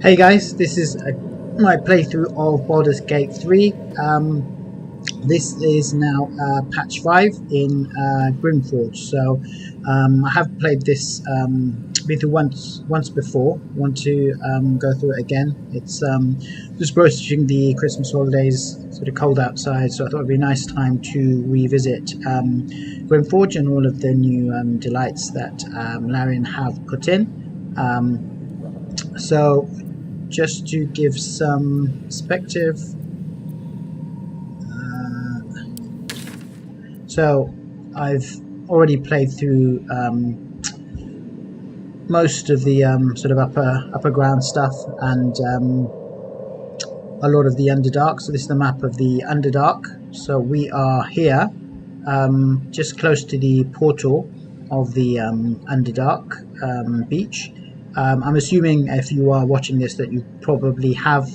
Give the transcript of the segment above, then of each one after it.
Hey guys, this is my playthrough of Baldur's Gate 3. This is now patch 5 in Grimforge. So I have played this, been through once before. Want to go through it again. It's just approaching the Christmas holidays, sort of cold outside, so I thought it'd be a nice time to revisit Grimforge and all of the new delights that Larian have put in. So just to give some perspective, so I've already played through most of the sort of upper ground stuff and a lot of the Underdark. So this is the map of the Underdark. So we are here, just close to the portal of the Underdark beach. I'm assuming if you are watching this that you probably have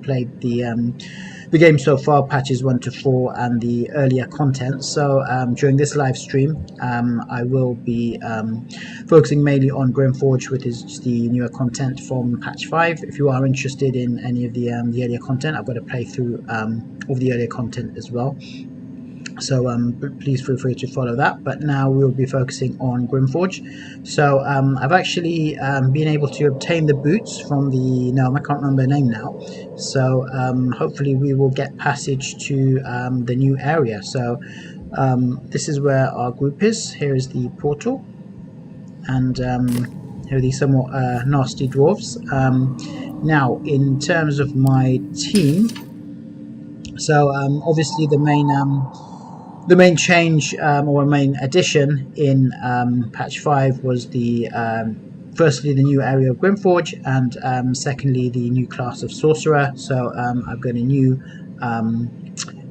played the game so far, patches 1 to 4 and the earlier content. So during this live stream I will be focusing mainly on Grimforge, which is the newer content from patch 5. If you are interested in any of the earlier content, I've got a playthrough of the earlier content as well. So please feel free to follow that, but now we'll be focusing on Grimforge. So I've actually been able to obtain the boots from the gnome. I can't remember the name now, so hopefully we will get passage to the new area. So this is where our group is. Here is the portal, and here are these somewhat nasty dwarves. Now in terms of my team, so obviously the main change or main addition in patch 5 was the firstly the new area of Grimforge, and secondly the new class of sorcerer. So I've got a new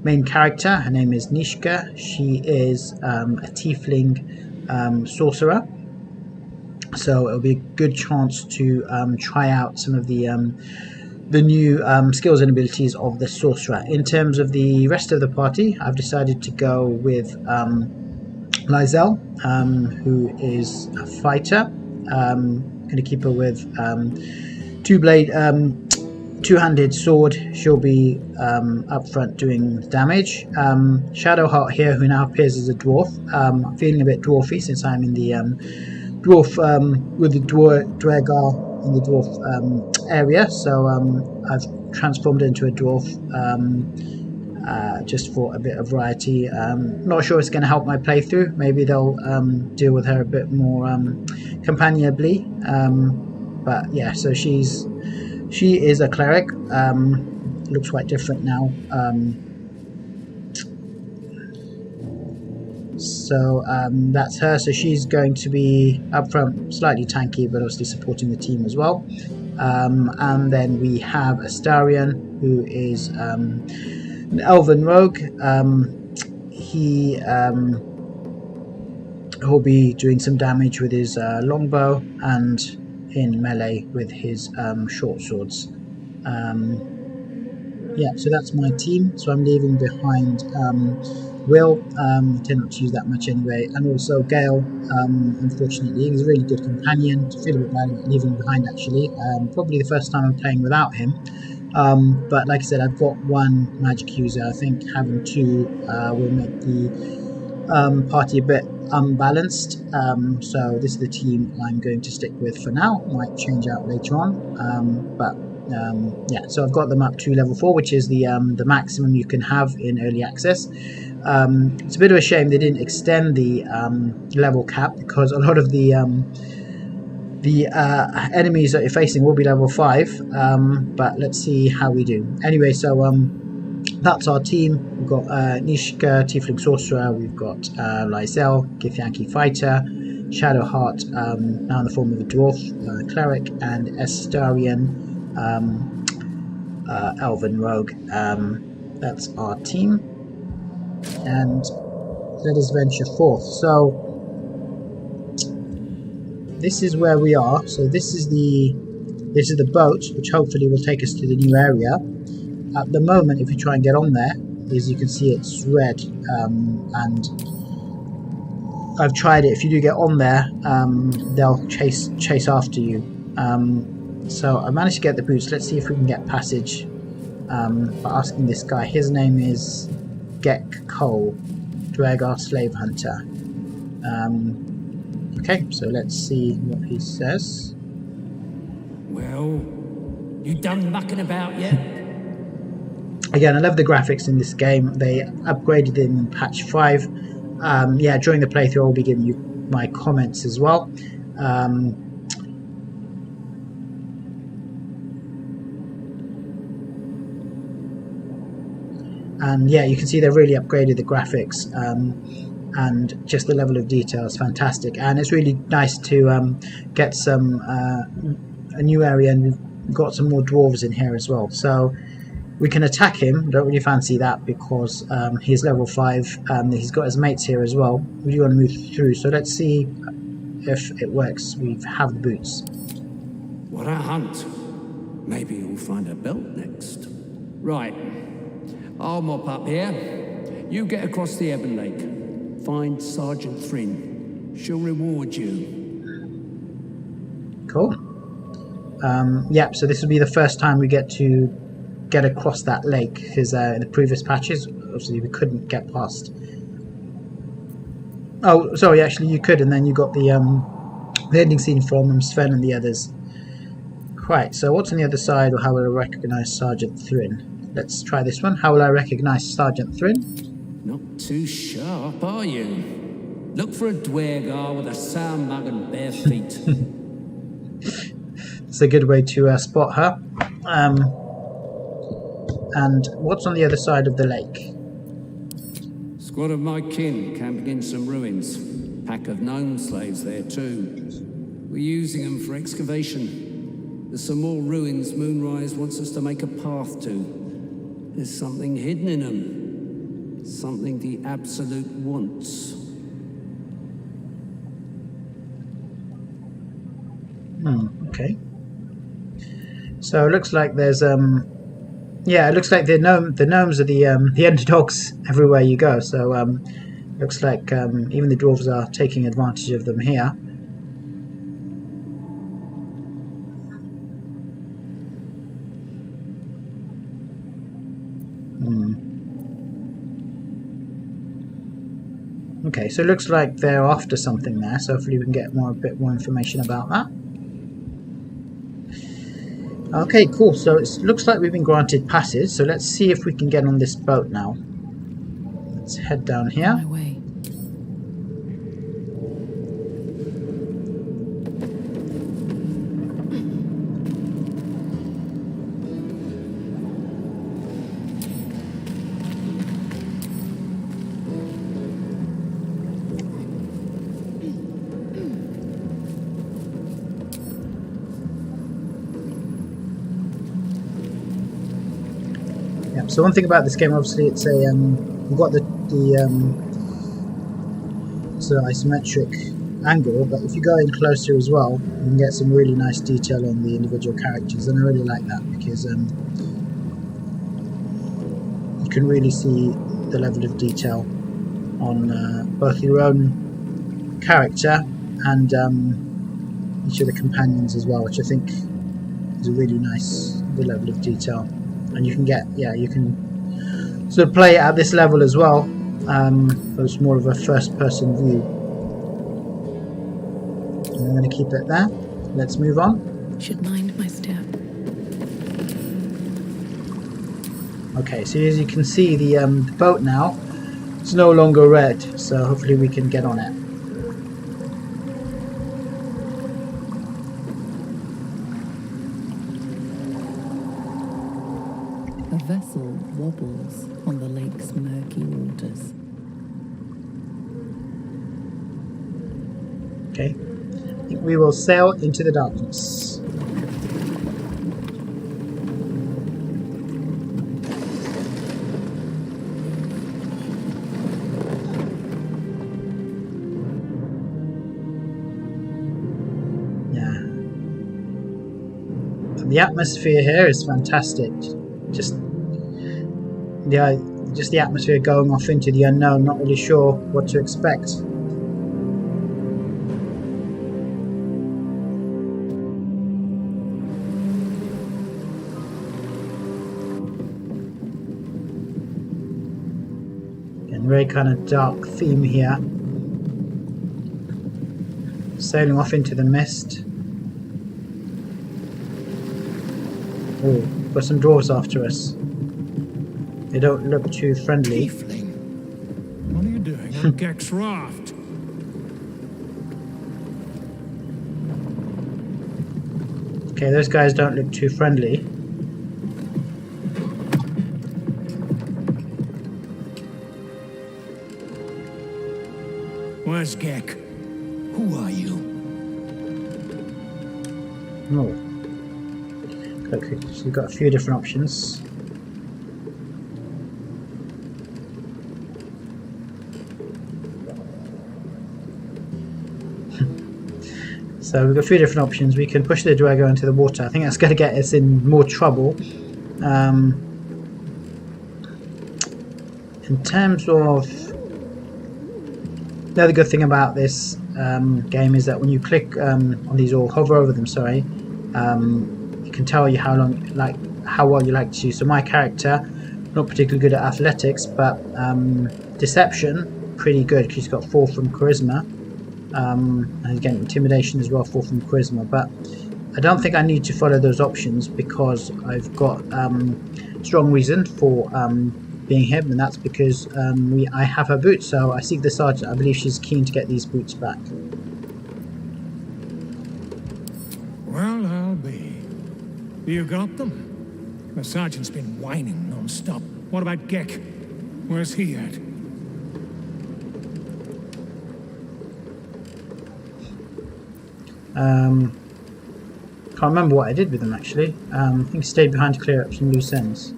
main character. Her name is Nishka. She is a tiefling sorcerer, so it'll be a good chance to try out some of the new skills and abilities of the sorcerer. In terms of the rest of the party, I've decided to go with Lysel, who is a fighter. Going to keep her with two-handed sword. She'll be up front doing damage. Shadowheart here, who now appears as a dwarf. I'm feeling a bit dwarfy since I'm in the dwarf with the Dwergar in the dwarf area, so I've transformed into a dwarf just for a bit of variety. Not sure it's going to help my playthrough. Maybe they'll deal with her a bit more companionably, but yeah, so she is a cleric. Looks quite different now. So that's her. So she's going to be up front, slightly tanky, but obviously supporting the team as well. And then we have Astarion, who is an elven rogue. He'll be doing some damage with his longbow and in melee with his short swords. Yeah, so that's my team. So I'm leaving behind Will, tend not to use that much anyway, and also Gale. Unfortunately, he's a really good companion. I feel a bit bad leaving him behind, actually. Probably the first time I'm playing without him. But like I said, I've got one magic user. I think having two will make the party a bit unbalanced. So this is the team I'm going to stick with for now. Might change out later on, but yeah. So I've got them up to level 4, which is the maximum you can have in early access. It's a bit of a shame they didn't extend the level cap, because a lot of the enemies that you're facing will be level 5, but let's see how we do. Anyway, so that's our team. We've got Nishka, Tiefling Sorcerer, we've got Lysel, Githyanki Fighter, Shadowheart, now in the form of a Dwarf, Cleric, and Astarion, Elven Rogue. That's our team. And let us venture forth. So this is where we are. So this is the boat, which hopefully will take us to the new area. At the moment, if you try and get on there, as you can see, it's red, and I've tried it. If you do get on there, they'll chase after you. So I managed to get the boots. Let's see if we can get passage by asking this guy. His name is Gek Cole, Dwagar Slave Hunter. Okay, so let's see what he says. Well, you done mucking about yet? Again, I love the graphics in this game. They upgraded them in patch 5. Yeah, during the playthrough I'll be giving you my comments as well. And yeah, you can see they've really upgraded the graphics, and just the level of detail is fantastic. And it's really nice to get some a new area, and we've got some more dwarves in here as well. So we can attack him. Don't really fancy that because he's level 5. He's got his mates here as well. We do want to move through, so let's see if it works. We have the boots. What a hunt. Maybe you'll find a belt next. Right. I'll mop up here. You get across the Ebon Lake. Find Sergeant Thrin. She'll reward you. Cool. Yeah, so this will be the first time we get to get across that lake, because in the previous patches, obviously we couldn't get past. Oh, sorry, actually you could, and then you got the ending scene from Sven and the others. Right, so what's on the other side, or how will I recognise Sergeant Thrin? Let's try this one. How will I recognise Sergeant Thrin? Not too sharp, are you? Look for a dwergar with a sour mug and bare feet. It's a good way to spot her. And what's on the other side of the lake? Squad of my kin camping in some ruins. Pack of gnome slaves there too. We're using them for excavation. There's some more ruins Moonrise wants us to make a path to. There's something hidden in them. Something the Absolute wants. Okay. So it looks like there's yeah, it looks like the gnomes are the underdogs everywhere you go. So looks like even the dwarves are taking advantage of them here. Okay, so it looks like they're after something there, so hopefully we can get a bit more information about that. Okay, cool, so it looks like we've been granted passage, so let's see if we can get on this boat now. Let's head down here. On my way. So one thing about this game, obviously, it's a we've got the sort of isometric angle, but if you go in closer as well, you can get some really nice detail on the individual characters, and I really like that because you can really see the level of detail on both your own character and each of the companions as well, which I think is a really nice level of detail. And you can get, yeah, you can sort of play it at this level as well. It's more of a first-person view. And I'm going to keep it there. Let's move on. Should mind my step. Okay, so as you can see, the boat now is no longer red, so hopefully we can get on it. A vessel wobbles on the lake's murky waters. Okay, I think we will sail into the darkness. Yeah. The atmosphere here is fantastic. Just the atmosphere going off into the unknown, not really sure what to expect. very kind of dark theme here. Sailing off into the mist. Oh, got some dwarves after us. They don't look too friendly. Tiefling, what are you doing on Gek's raft? Okay, those guys don't look too friendly. Where's Gek? Who are you? Oh. Okay, so we've got a few different options. So we've got a few different options. We can push the Drago into the water. I think that's going to get us in more trouble. In terms of... The other good thing about this game is that when you click on these, or hover over them, sorry, you can tell you how well you like to. So my character, not particularly good at athletics, but deception, pretty good, because he's got 4 from charisma. And again, intimidation as well, 4 from charisma. But I don't think I need to follow those options because I've got strong reason for being him, and that's because I have her boots. So I seek the sergeant. I believe she's keen to get these boots back. Well, I'll be. You got them? The sergeant's been whining non-stop. What about Gek? Where's he at? Can't remember what I did with him actually. I think he stayed behind to clear up some loose ends.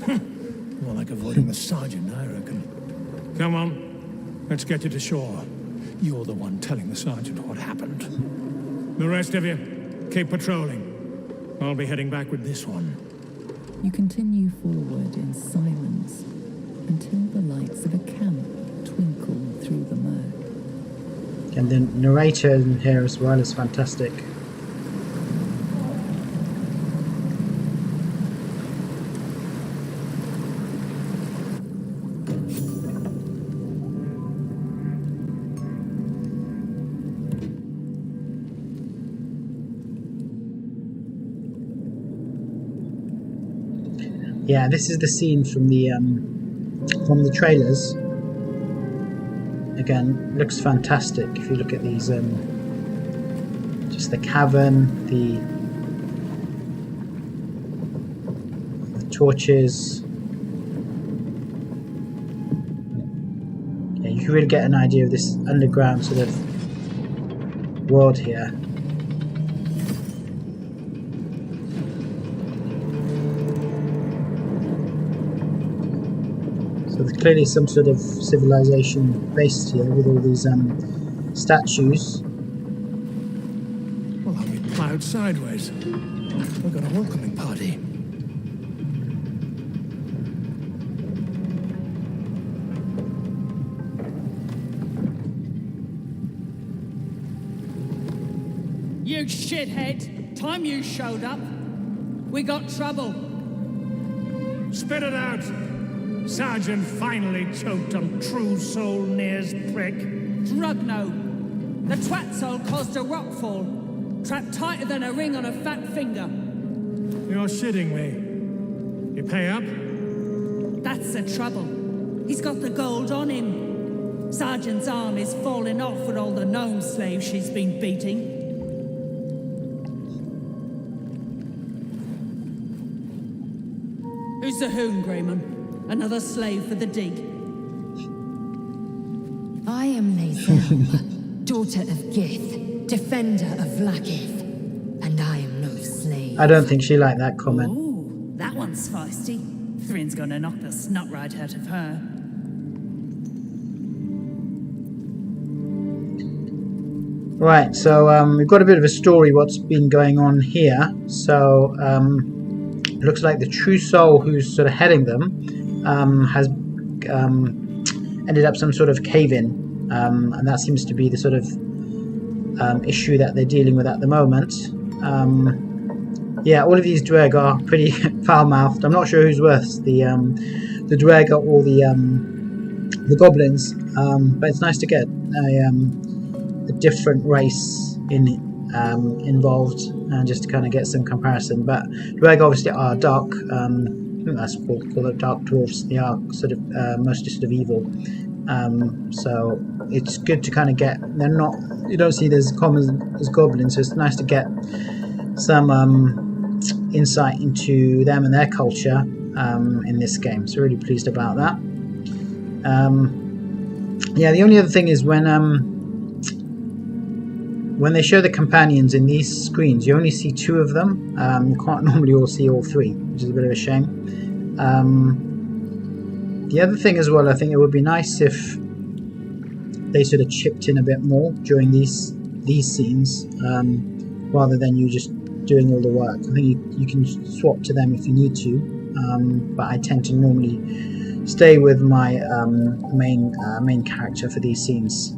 More like avoiding the sergeant, I reckon. Come on, let's get you to shore. You're the one telling the sergeant what happened. The rest of you, keep patrolling. I'll be heading back with this one. You continue forward in silence until the lights of a camp twinkle through the murk. And the narrator in here as well is fantastic. Yeah, this is the scene from the trailers. Again, looks fantastic. If you look at these, just the cavern, the torches. Yeah, you can really get an idea of this underground sort of world here. So there's clearly some sort of civilization based here with all these statues. Well, I'll be plowed sideways. We've got a welcoming party. You shithead! Time you showed up, we got trouble. Spit it out! Sergeant finally choked on True Soul Near's prick. Drugno. The twat soul caused a rockfall. Trapped tighter than a ring on a fat finger. You're shitting me. You pay up? That's the trouble. He's got the gold on him. Sergeant's arm is falling off with all the gnome slaves she's been beating. Who's the hoon, Greyman? Another slave for the dig. I am Lazel, daughter of Gith, defender of Vlaakith, and I am no slave. I don't think she liked that comment. Ooh, that one's feisty. Thrin's gonna knock the snot right out of her. Right, so we've got a bit of a story what's been going on here. So it looks like the True Soul who's sort of heading them has ended up some sort of cave-in, and that seems to be the sort of issue that they're dealing with at the moment. Yeah, all of these Dwerg are pretty foul-mouthed. I'm not sure who's worse, the Dwerg or the the goblins, but it's nice to get a different race involved, and just to kind of get some comparison. But Dwerg obviously are dark. I think that's called dark dwarves. They are sort of mostly sort of evil. So it's good to kind of get. They're not. You don't see them as common as goblins, so it's nice to get some insight into them and their culture in this game. So really pleased about that. Yeah, the only other thing is when they show the companions in these screens, you only see 2 of them. You can't normally all see all 3, which is a bit of a shame. The other thing as well, I think it would be nice if they sort of chipped in a bit more during these scenes, rather than you just doing all the work. I think you can swap to them if you need to, but I tend to normally stay with my main character for these scenes.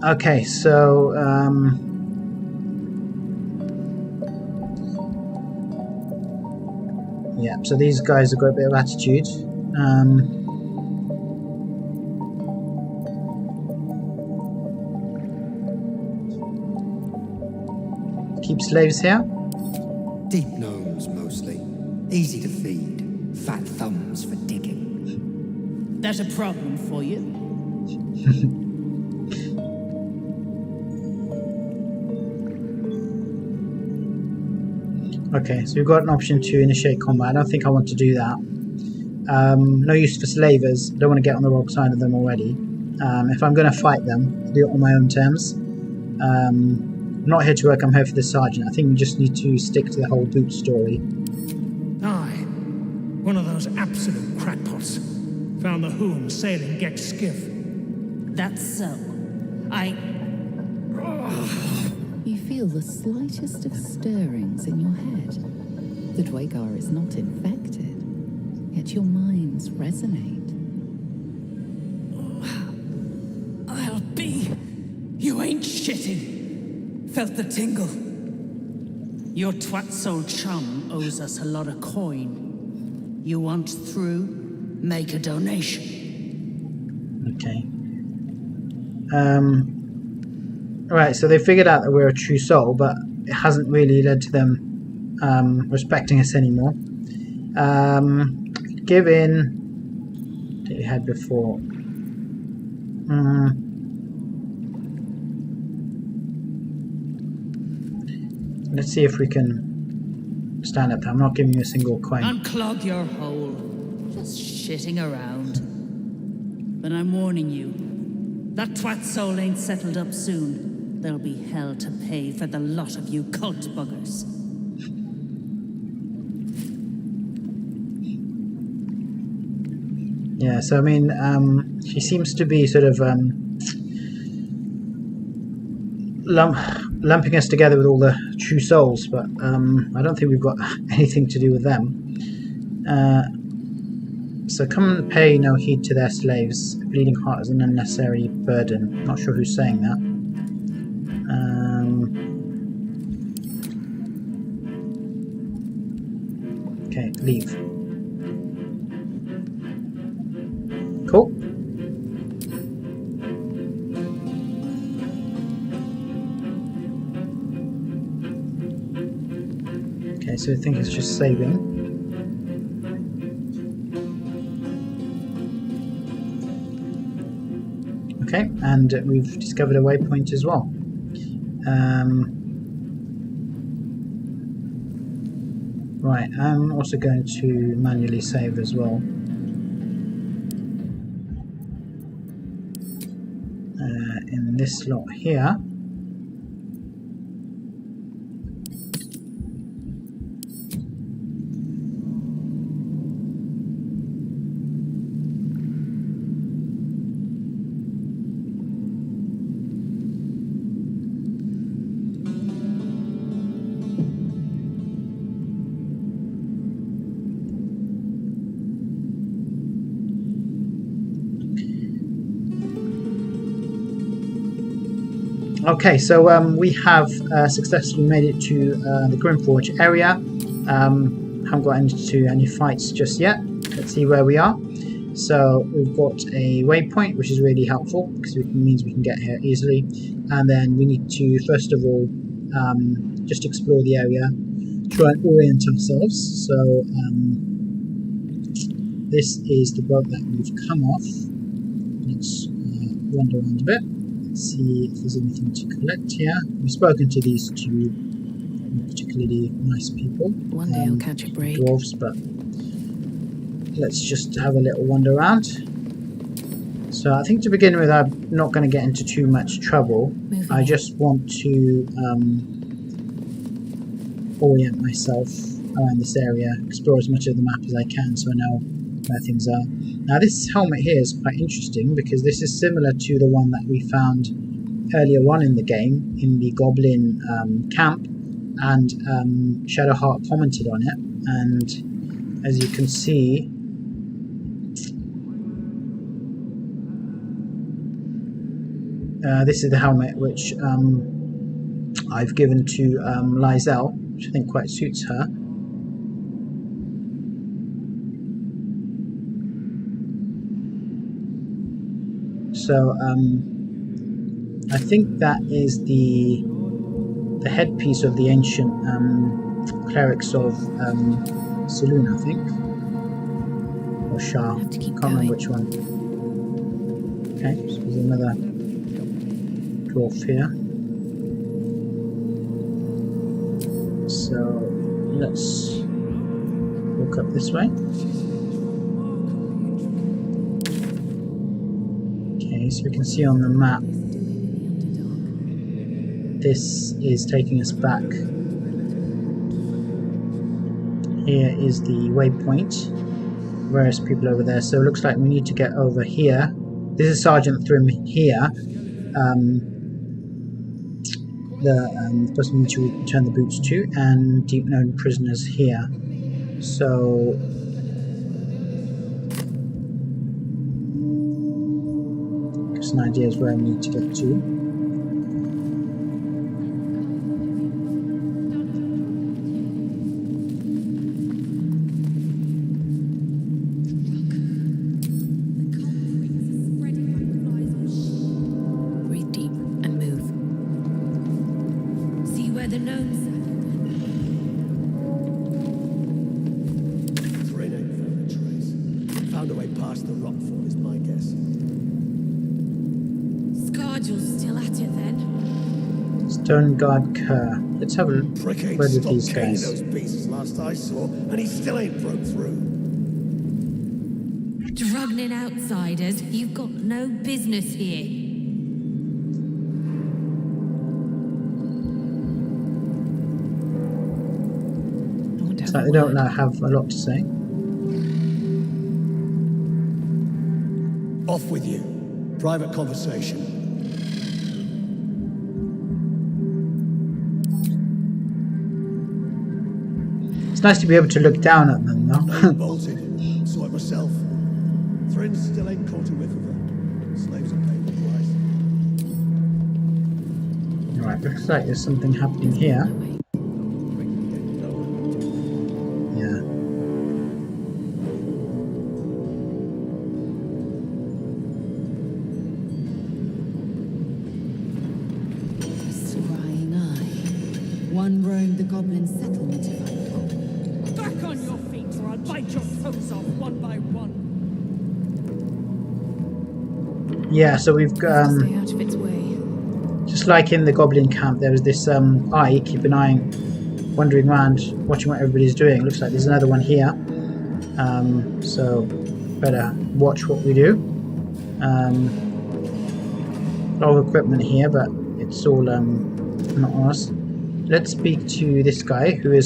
Okay, so yeah, so these guys have got a bit of attitude. Keep slaves here. Deep gnomes mostly. Easy to feed. Fat thumbs for digging. That a problem for you? Okay, so we've got an option to initiate combat. I don't think I want to do that. No use for slavers. I don't want to get on the wrong side of them already. If I'm going to fight them, I'll do it on my own terms. I'm not here to work, I'm here for the sergeant. I think we just need to stick to the whole boot story. Aye. One of those absolute crackpots. Found the Whom sailing Gex skiff. That's so. You feel the slightest of stirrings in your head. The Dwagar is not infected, yet your minds resonate. I'll be... You ain't shitting. Felt the tingle. Your twat-soul chum owes us a lot of coin. You want through? Make a donation. Okay. Alright, so they figured out that we're a true soul, but it hasn't really led to them respecting us anymore. Give in that you had before. Let's see if we can stand up. I'm not giving you a single coin. Unclog your hole. Just shitting around. But I'm warning you. That twat soul ain't settled up soon. There'll be hell to pay for the lot of you cult buggers. Yeah, so I mean, she seems to be sort of lumping us together with all the true souls, but I don't think we've got anything to do with them. So come and pay no heed to their slaves. A bleeding heart is an unnecessary burden. Not sure who's saying that. Okay, leave. Cool. Okay, so I think it's just saving. Okay, and we've discovered a waypoint as well. Right, I'm also going to manually save as well. In this slot here. Okay, so we have successfully made it to the Grimforge area. Haven't got into any fights just yet. let's see where we are. So we've got a waypoint, which is really helpful because it means we can get here easily. And then we need to, first of all, just explore the area, try and orient ourselves. So this is the boat that we've come off. Let's wander around a bit. Let's see if there's anything to collect here. We've spoken to these two particularly nice people. One day I'll catch a break. Dwarves, but let's just have a little wander around. So I think to begin with, I'm not going to get into too much trouble. I just want to orient myself around this area, explore as much of the map as I can so I know where things are. Now this helmet here is quite interesting because this is similar to the one that we found earlier on in the game in the Goblin camp, and Shadowheart commented on it, and as you can see, this is the helmet which I've given to Lizelle, which I think quite suits her. So I think that is the headpiece of the ancient clerics of Saloon, I think, or Shah. Can't remember which one. Okay, so there's another dwarf here. So let's walk up this way. Okay, so we can see on the map this is taking us back. Here is the waypoint, various people over there, so it looks like we need to get over here. This is Sergeant Thrim here. The person we need to return the boots to, and deep known prisoners here. So just an idea is where we need to get to. Stone Guard Kerr. Let's have a look at these guys. Those beasts last I saw, and he still ain't broke through. Drugging outsiders, you've got no business here. It's like they don't have a lot to say. Off with you. Private conversation. It's nice to be able to look down at them, though. Bolted. Saw it myself. Thrin still ain't caught a whiff of her. Slaves are paying the price. Alright, looks like there's something happening here. Yeah. Scrying eye. One roamed the goblin settlement if I recall. Back on your feet, or I'll bite your toes off one by one. Yeah, so we've Stay out of its way. just like in the Goblin camp, there was this eye, keep an eye, wandering around, watching what everybody's doing. Looks like there's another one here. So better watch what we do. A lot of equipment here, but it's all not on us. Let's speak to this guy who is